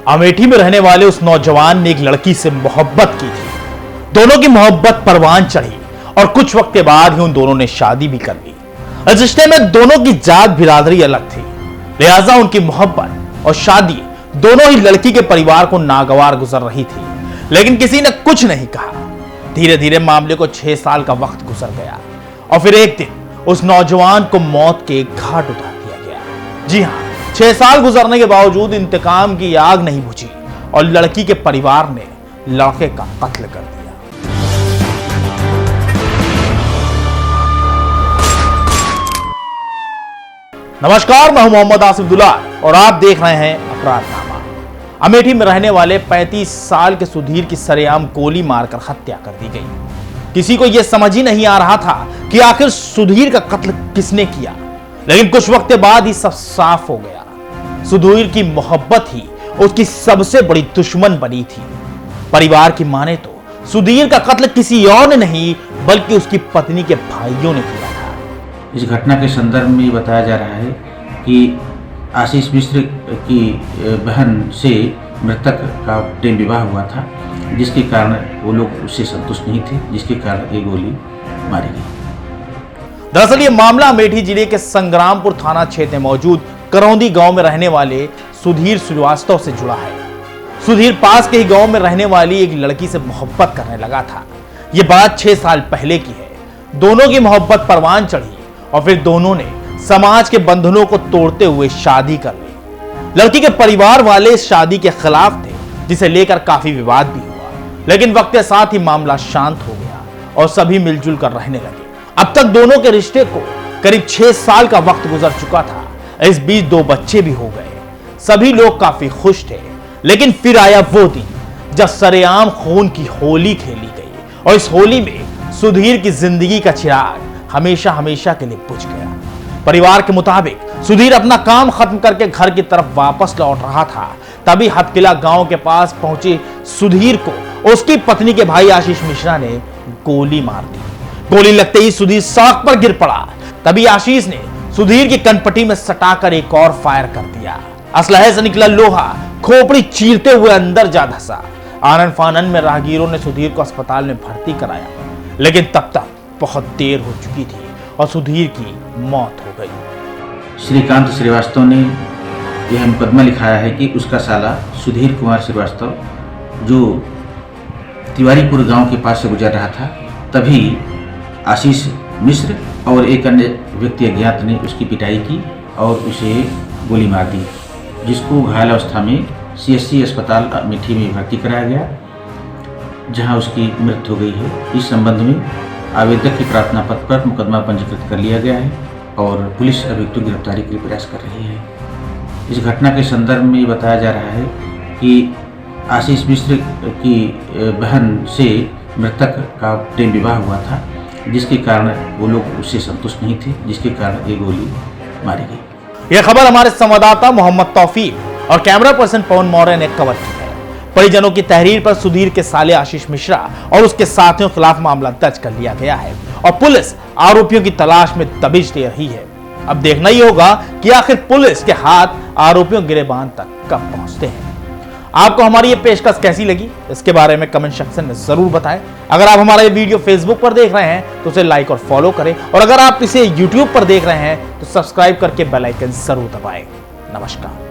अमेठी में रहने वाले उस नौजवान ने एक लड़की से मोहब्बत की थी। दोनों की मोहब्बत परवान चढ़ी और कुछ वक्त के बाद ही उन दोनों ने शादी भी कर ली। इस रिश्ते में दोनों की जात बिरादरी अलग थी, लिहाजा उनकी मोहब्बत और शादी दोनों ही लड़की के परिवार को नागवार गुजर रही थी, लेकिन किसी ने कुछ नहीं कहा। धीरे धीरे मामले को 6 साल का वक्त गुजर गया और फिर एक दिन उस नौजवान को मौत के घाट उतार दिया गया। जी हां, 6 साल गुजरने के बावजूद इंतकाम की आग नहीं बुझी और लड़की के परिवार ने लड़के का कत्ल कर दिया। नमस्कार, मैं हूं मोहम्मद आसिफुल्लाह और आप देख रहे हैं अपराधनामा। अमेठी में रहने वाले 35 साल के सुधीर की सरेआम गोली मारकर हत्या कर दी गई। किसी को यह समझ ही नहीं आ रहा था कि आखिर सुधीर का कत्ल किसने किया, लेकिन कुछ वक्त बाद ही सब साफ हो गया। सुधीर की मोहब्बत ही उसकी सबसे बड़ी दुश्मन बनी थी। परिवार की माने तो सुधीर का कत्ल किसी और ने नहीं बल्कि उसकी पत्नी के भाइयों ने किया था। इस घटना के संदर्भ में बताया जा रहा है कि आशीष मिश्र की बहन से मृतक का प्रेम विवाह हुआ था, जिसके कारण वो लोग उससे संतुष्ट नहीं थे, जिसके कारण ये गोली मारी गई। दरअसल ये मामला अमेठी जिले के संग्रामपुर थाना क्षेत्र में मौजूद करौंदी गांव में रहने वाले सुधीर श्रीवास्तव से जुड़ा है। सुधीर पास के ही गांव में रहने वाली एक लड़की से मोहब्बत करने लगा था। ये बात 6 साल पहले की है। दोनों की मोहब्बत परवान चढ़ी और फिर दोनों ने समाज के बंधनों को तोड़ते हुए शादी कर ली। लड़की के परिवार वाले इस शादी के खिलाफ थे, जिसे लेकर काफी विवाद भी हुआ, लेकिन वक्त के साथ ही मामला शांत हो गया और सभी मिलजुल कर रहने लगे। अब तक दोनों के रिश्ते को करीब 6 साल का वक्त गुजर चुका था। इस बीच 2 बच्चे भी हो गए। सभी लोग काफी खुश थे, लेकिन फिर आया वो दिन जब सरेआम खून की होली खेली गई और इस होली में सुधीर की जिंदगी का चिराग हमेशा हमेशा के लिए बुझ गया। परिवार के मुताबिक सुधीर अपना काम खत्म करके घर की तरफ वापस लौट रहा था, तभी हथकिला गांव के पास पहुंचे सुधीर को उसकी पत्नी के भाई आशीष मिश्रा ने गोली मार दी। गोली लगते ही सुधीर सड़क पर गिर पड़ा। तभी आशीष ने सुधीर की कनपट्टी में सटाकर एक और फायर कर दिया। असलहे से निकला लोहा खोपड़ी चीरते हुए अंदर जा धंसा। आनन फानन में राहगीरों ने सुधीर को अस्पताल में भर्ती कराया, लेकिन तब तक बहुत देर हो चुकी थी और सुधीर की मौत हो गई। श्रीकांत श्रीवास्तव ने यह मुकदमा लिखाया है कि उसका साला सुधीर कुमार श्रीवास्तव, जो तिवारीपुर गांव के पास से गुजर रहा था, तभी आशीष मिश्र और एक अन्य व्यक्ति अज्ञात ने उसकी पिटाई की और उसे गोली मार दी, जिसको घायल अवस्था में CSC अस्पताल अमेठी में भर्ती कराया गया, जहां उसकी मृत्यु हो गई है। इस संबंध में आवेदक की प्रार्थना पत्र पर मुकदमा पंजीकृत कर लिया गया है और पुलिस अभियुक्त की गिरफ्तारी के लिए प्रयास कर रही है। इस घटना के संदर्भ में बताया जा रहा है कि आशीष मिश्र की बहन से मृतक का प्रेम विवाह हुआ था, जिसके कारण वो लोग उससे संतुष्ट नहीं थे, जिसके कारण ये गोली मारी गई। यह खबर हमारे संवाददाता मोहम्मद तौफीक और कैमरा पर्सन पवन मौर्य ने कवर की है। परिजनों की तहरीर पर सुधीर के साले आशीष मिश्रा और उसके साथियों के खिलाफ मामला दर्ज कर लिया गया है और पुलिस आरोपियों की तलाश में दबिश दे रही है। अब देखना ही होगा कि आखिर पुलिस के हाथ आरोपियों गिरेबान तक कब पहुंचते हैं। आपको हमारी ये पेशकश कैसी लगी, इसके बारे में कमेंट सेक्शन में जरूर बताएं। अगर आप हमारा ये वीडियो फेसबुक पर देख रहे हैं तो उसे लाइक और फॉलो करें, और अगर आप इसे यूट्यूब पर देख रहे हैं तो सब्सक्राइब करके बेल आइकन जरूर दबाएं। नमस्कार।